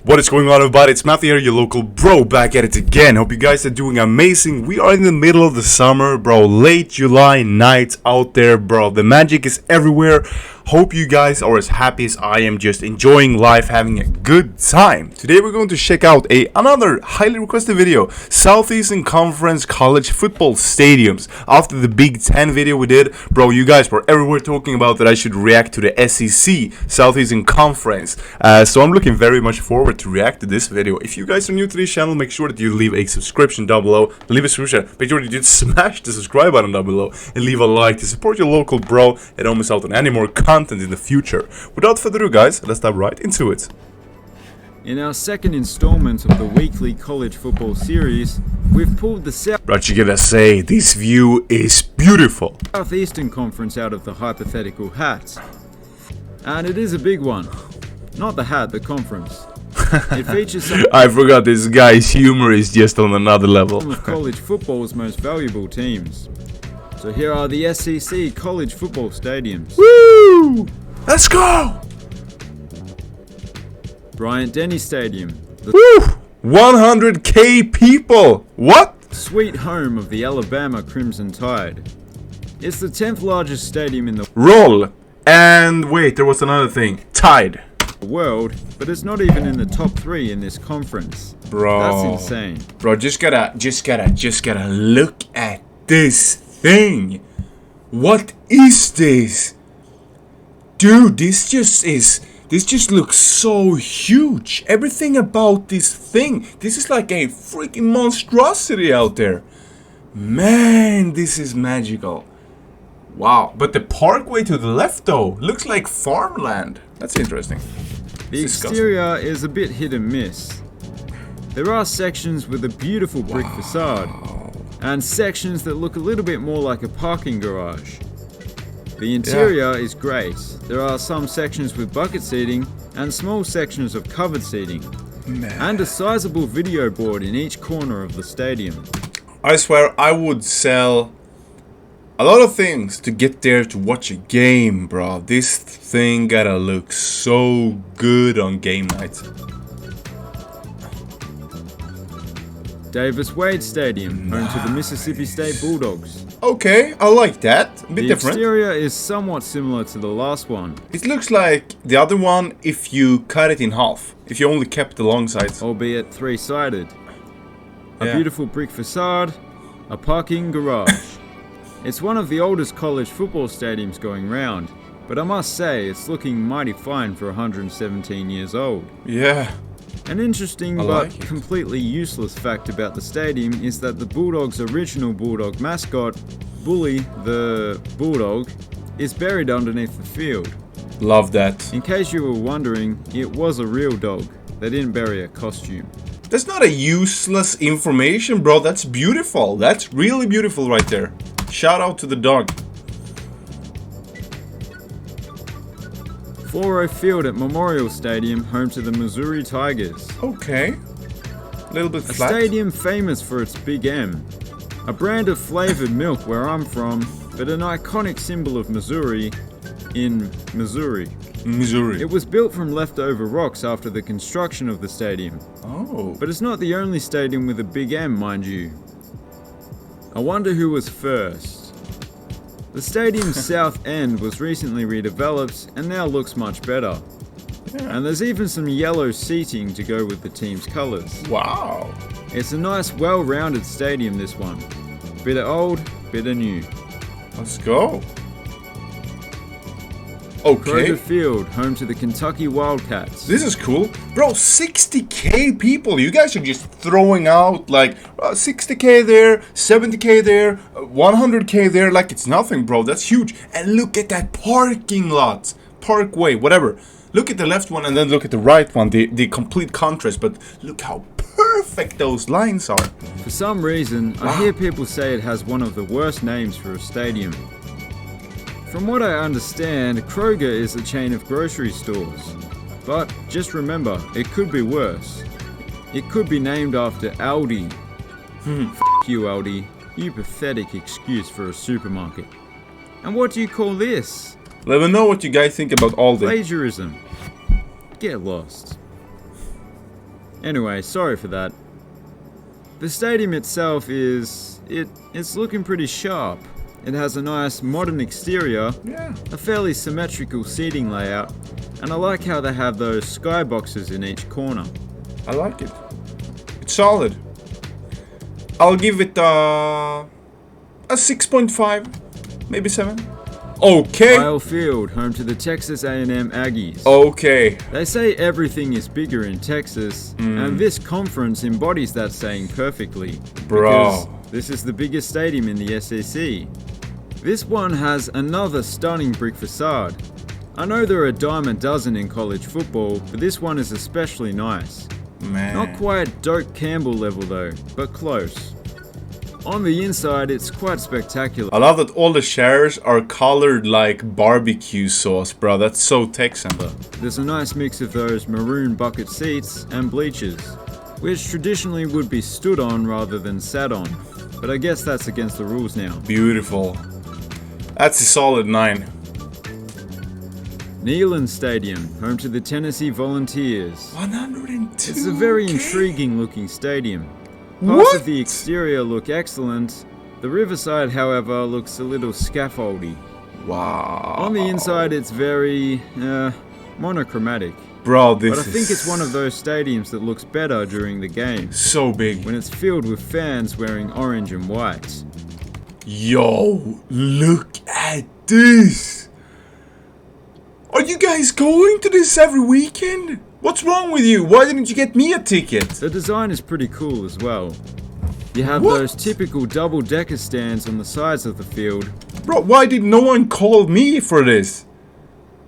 What is going on, everybody? It's Matthew here, your local bro, back at it again. Hope you guys are doing amazing. We are in the middle of the summer, bro. Late July nights out there, bro. The magic is everywhere. Hope you guys are as happy as I am, just enjoying life, having a good time. Today we're going to check out another highly requested video. Southeastern Conference college football stadiums. After the Big Ten video we did, bro, you guys were everywhere talking about that I should react to the SEC, Southeastern Conference. So I'm looking very much forward to react to this video. If you guys are new to this channel, make sure that you leave a subscription down below. Leave a subscription. Make sure that you smash the subscribe button down below and leave a like to support your local bro and don't miss out on any more content in the future. Without further ado, guys, let's dive right into it. In our second installment of the weekly college football series, we've pulled the But you gotta say, this view is beautiful. Southeastern Conference out of the hypothetical hat. And it is a big one. Not the hat, the conference. It features some I forgot this guy's humor is just on another level. of college football's most valuable teams. So here are the SEC college football stadiums. Woo! Let's go! Bryant-Denny Stadium, the Woo! 100k people! What? sweet home of the Alabama Crimson Tide. It's the 10th largest stadium in the Roll! And wait, there was another thing. Tide. world, but it's not even in the top 3 in this conference. Bro. That's insane. Bro, just gotta look at this thing. What is this? Dude, this just looks so huge. Everything about this thing. This is like a freaking monstrosity out there. Man, this is magical. Wow. But the parkway to the left, though, looks like farmland. That's interesting. The exterior is a bit hit and miss. There are sections with a beautiful brick facade, and sections that look a little bit more like a parking garage. The interior is great. There are some sections with bucket seating and small sections of covered seating. And a sizable video board in each corner of the stadium. I swear I would sell a lot of things to get there to watch a game, bro. This thing gotta look so good on game night. Davis-Wade Stadium, home to the Mississippi State Bulldogs. Okay, I like that. A bit The different. exterior is somewhat similar to the last one, It looks like the other one if you cut it in half. If you only kept the long sides. albeit 3-sided. A Yeah. beautiful brick facade, a parking garage. It's one of the oldest college football stadiums going round, but I must say it's looking mighty fine for 117 years old. Yeah. An interesting I but like it. completely useless fact about the stadium is that the Bulldogs' original Bulldog mascot, Bully the Bulldog, is buried underneath the field. Love that. In case you were wondering, it was a real dog. They didn't bury a costume. That's not a useless information, bro. That's beautiful. That's really beautiful right there. Shout out to the dog. 4-0 Field at Memorial Stadium, home to the Missouri Tigers. Okay. A little bit A flat. stadium famous for its Big M. A brand of flavored milk where I'm from, but an iconic symbol of Missouri in Missouri. Missouri. It was built from leftover rocks after the construction of the stadium. Oh. But it's not the only stadium with a Big M, mind you. I wonder who was first. The stadium's south end was recently redeveloped and now looks much better. Yeah. And there's even some yellow seating to go with the team's colours. Wow. It's a nice, well-rounded stadium, this one. Bit of old, bit of new. Let's go. Okay. Kroger Field, home to the Kentucky Wildcats. This is cool. Bro, 60k people. You guys are just throwing out like 60k there, 70k there, 100k there like it's nothing, bro. That's huge. And look at that parking lot. Parkway, whatever. Look at the left one and then look at the right one. The complete contrast. But look how perfect those lines are. For some reason, I hear people say it has one of the worst names for a stadium. From what I understand, Kroger is a chain of grocery stores. But just remember, it could be worse. It could be named after Aldi. F you, Aldi. You pathetic excuse for a supermarket. And what do you call this? Let me know what you guys think about all this. Plagiarism. Get lost. Anyway, sorry for that. The stadium itself it's looking pretty sharp. It has a nice modern exterior, Yeah. a fairly symmetrical seating layout, and I like how they have those skyboxes in each corner. I like it. It's solid. I'll give it a 6.5, maybe 7. Okay. Kyle Field, home to the Texas A&M Aggies. Okay. They say everything is bigger in Texas, and this conference embodies that saying perfectly. Bro. Because this is the biggest stadium in the SEC. This one has another stunning brick facade. I know there are a dime a dozen in college football, but this one is especially nice. Man. Not quite Doak Campbell level though, but close. On the inside, it's quite spectacular. I love that all the chairs are colored like barbecue sauce, bro. That's so Texan. There's a nice mix of those maroon bucket seats and bleachers, which traditionally would be stood on rather than sat on, but I guess that's against the rules now. Beautiful. That's a solid 9. Neyland Stadium, home to the Tennessee Volunteers. 102. It's a very intriguing looking stadium. Parts of the exterior look excellent. The riverside, however, looks a little scaffoldy. Wow. On the inside, it's very monochromatic. Bro, this But I is think it's one of those stadiums that looks better during the game, so big. when it's filled with fans wearing orange and white. Yo, look at this. Are you guys going to this every weekend? What's wrong with you? Why didn't you get me a ticket? The design is pretty cool as well. You have What? those typical double-decker stands on the sides of the field, Bro, why did no one call me for this?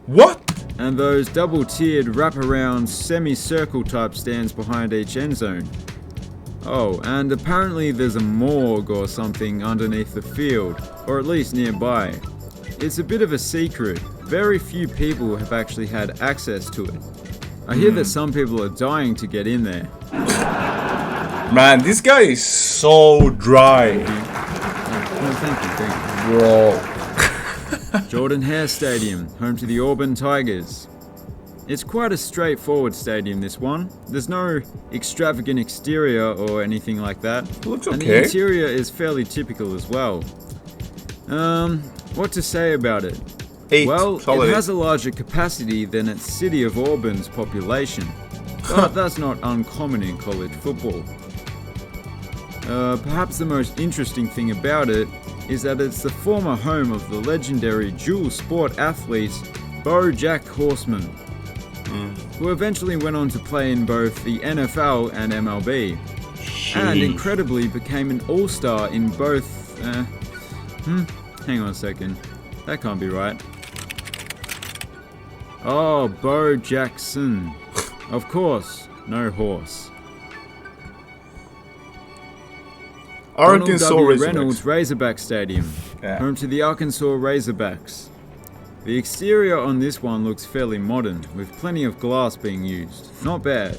What? and those double-tiered wraparound semicircle type stands behind each end zone. Oh, and apparently there's a morgue or something underneath the field, or at least nearby. It's a bit of a secret. Very few people have actually had access to it. I hear that some people are dying to get in there. Man, this guy is so dry. Oh, thank you. Bro. Jordan Hare Stadium, home to the Auburn Tigers. It's quite a straightforward stadium, this one. There's no extravagant exterior or anything like that. Looks And the okay. interior is fairly typical as well. What to say about it? 8. Well, solid it has a larger capacity than its city of Auburn's population, but that's not uncommon in college football. Perhaps the most interesting thing about it is that it's the former home of the legendary dual sport athlete Bo Jack Horseman, who eventually went on to play in both the NFL and MLB, and Sheesh. incredibly became an all-star in both. Hang on a second, that can't be right. Oh, Bo Jackson. Of course, no horse. Arkansas Donald W. Razorbacks. Reynolds Razorback Stadium, Yeah. home to the Arkansas Razorbacks. The exterior on this one looks fairly modern, with plenty of glass being used. Not bad.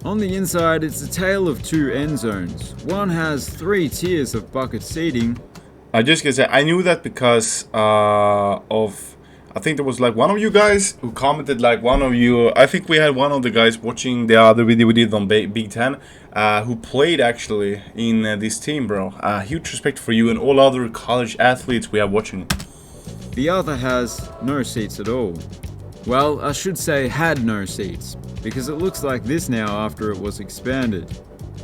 On the inside, it's a tale of two end zones. One has 3 tiers of bucket seating. I just gonna say, I knew that because I think there was like one of you guys who commented, like one of you, I think we had one of the guys watching the other video we did on Big Ten, who played actually in this team, bro. Huge respect for you and all other college athletes we are watching. The other has no seats at all. Well, I should say had no seats, because it looks like this now after it was expanded.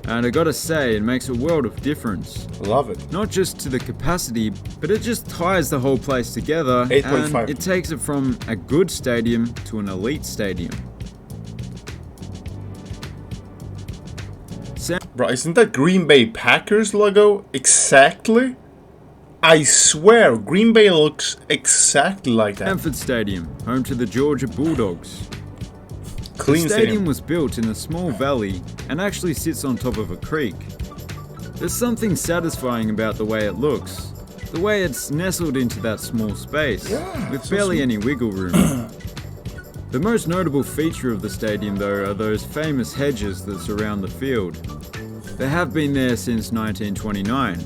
And I gotta say, it makes a world of difference. Love it. Not just to the capacity, but it just ties the whole place together, 8.5. and it takes it from a good stadium to an elite stadium. Bro, isn't that Green Bay Packers logo exactly? I swear, Green Bay looks exactly like that. Stanford Stadium, home to the Georgia Bulldogs. Clean The stadium. stadium was built in a small valley and actually sits on top of a creek. There's something satisfying about the way it looks. The way it's nestled into that small space, Yeah, with so barely sweet. any wiggle room. The most notable feature of the stadium, though, are those famous hedges that surround the field. They have been there since 1929,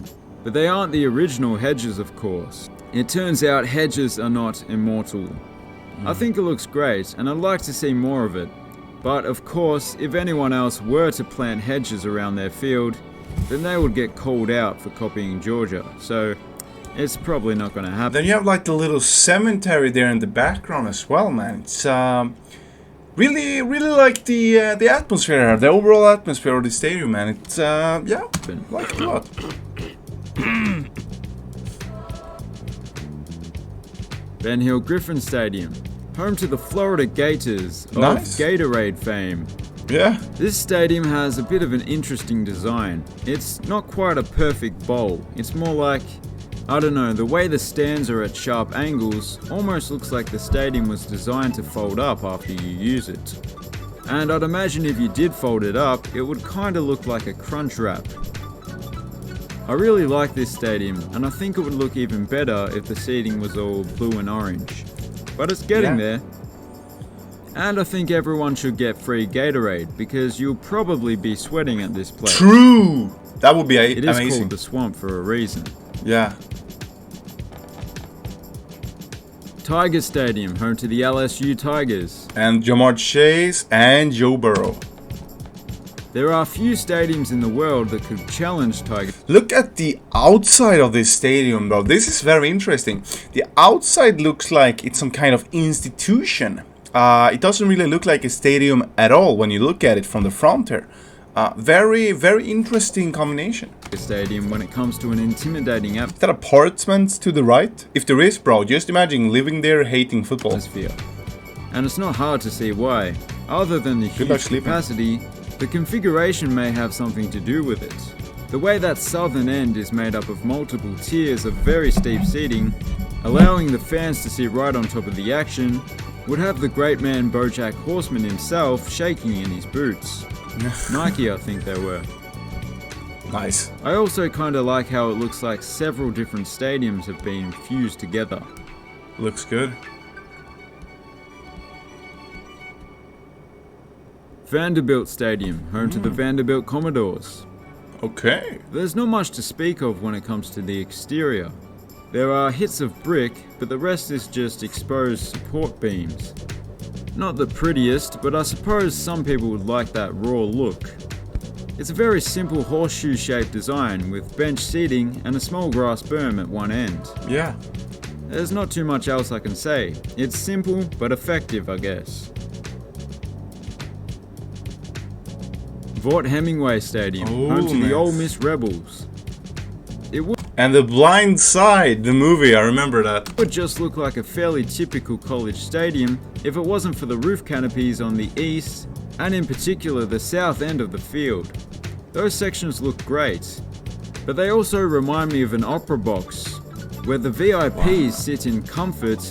but they aren't the original hedges, of course. It turns out hedges are not immortal. I think it looks great, and I'd like to see more of it. But of course, if anyone else were to plant hedges around their field, then they would get called out for copying Georgia. So it's probably not going to happen. Then you have like the little cemetery there in the background as well, man. It's really like the atmosphere, the overall atmosphere of the stadium, man. It's yeah, like it a lot. Ben Hill Griffin Stadium, home to the Florida Gators of Nice. Gatorade fame. Yeah. This stadium has a bit of an interesting design. It's not quite a perfect bowl. It's more like, I don't know, the way the stands are at sharp angles almost looks like the stadium was designed to fold up after you use it. And I'd imagine if you did fold it up, it would kinda look like a crunch wrap. I really like this stadium, and I think it would look even better if the seating was all blue and orange. But it's getting there. And I think everyone should get free Gatorade, because you'll probably be sweating at this place. True! That would be It is amazing. called the Swamp for a reason. Yeah. Tiger Stadium, home to the LSU Tigers. And Jamar Chase and Joe Burrow. There are few stadiums in the world that could challenge Tiger. Look at the outside of this stadium, bro. This is very interesting. The outside looks like it's some kind of institution. It doesn't really look like a stadium at all when you look at it from the front here. Very interesting combination. Stadium when it comes to an intimidating Is that apartments to the right? If there is, bro, just imagine living there hating football. atmosphere. And it's not hard to see why. Other than the Good luck huge sleeping. capacity, the configuration may have something to do with it. The way that southern end is made up of multiple tiers of very steep seating, allowing the fans to sit right on top of the action, would have the great man Bojack Horseman himself shaking in his boots. Nike, I think they were. Nice. I also kinda like how it looks like several different stadiums have been fused together. Looks good. Vanderbilt Stadium, home to the Vanderbilt Commodores. Okay. There's not much to speak of when it comes to the exterior. There are hits of brick, but the rest is just exposed support beams. Not the prettiest, but I suppose some people would like that raw look. It's a very simple horseshoe-shaped design with bench seating and a small grass berm at one end. Yeah. There's not too much else I can say. It's simple, but effective, I guess. Vaught Hemingway Stadium, home to nice. the Ole Miss Rebels. It would And The Blind Side, the movie, I remember that. would just look like a fairly typical college stadium if it wasn't for the roof canopies on the east, and in particular the south end of the field. Those sections look great, but they also remind me of an opera box, where the VIPs sit in comfort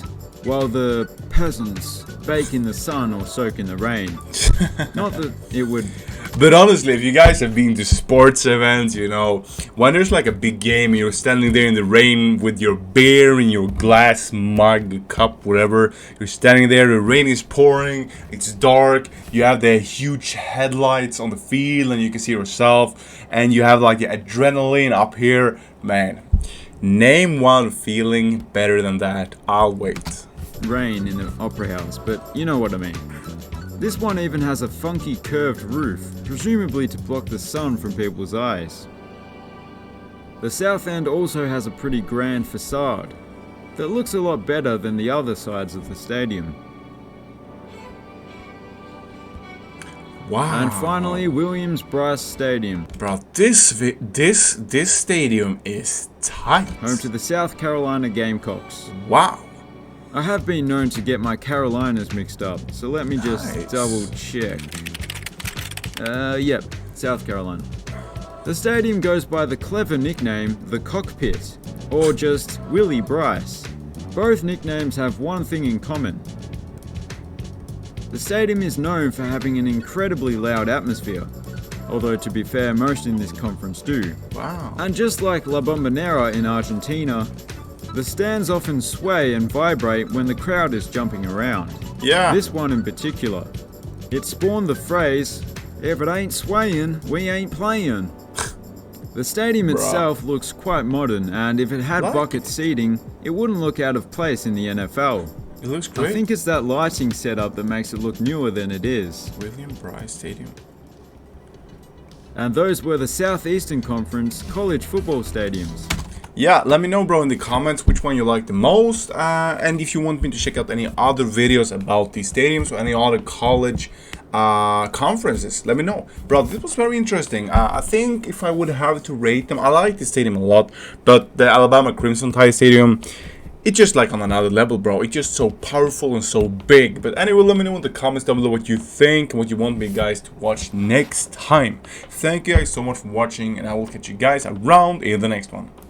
while the peasants bake in the sun or soak in the rain. Not that it would... But honestly, if you guys have been to sports events, you know, when there's like a big game and you're standing there in the rain with your beer in your glass mug, cup, whatever, you're standing there, the rain is pouring, it's dark, you have the huge headlights on the field and you can see yourself, and you have like the adrenaline up here, man, name one feeling better than that. I'll wait. rain in the opera house, but you know what I mean. This one even has a funky curved roof, presumably to block the sun from people's eyes. The south end also has a pretty grand facade that looks a lot better than the other sides of the stadium. Wow. And finally, Williams-Brice Stadium, Bro, this stadium is tight. home to the South Carolina Gamecocks. Wow. I have been known to get my Carolinas mixed up, so let me just Nice. double check. Yep, South Carolina. The stadium goes by the clever nickname The Cockpit, or just Willie Bryce. Both nicknames have one thing in common. The stadium is known for having an incredibly loud atmosphere, although to be fair, most in this conference do. Wow. And just like La Bombonera in Argentina, the stands often sway and vibrate when the crowd is jumping around. Yeah. This one in particular. It spawned the phrase, "If it ain't swaying, we ain't playing." The stadium itself looks quite modern, and if it had What? bucket seating, it wouldn't look out of place in the NFL. It looks great. I think it's that lighting setup that makes it look newer than it is. William Bryce Stadium. And those were the Southeastern Conference college football stadiums. Yeah, let me know, bro, in the comments which one you like the most, and if you want me to check out any other videos about these stadiums or any other college conferences, let me know. Bro, this was very interesting. I think if I would have to rate them, I like this stadium a lot, but the Alabama Crimson Tide Stadium, it's just like on another level, bro. It's just so powerful and so big. But anyway, let me know in the comments down below what you think and what you want me guys to watch next time. Thank you guys so much for watching, and I will catch you guys around in the next one.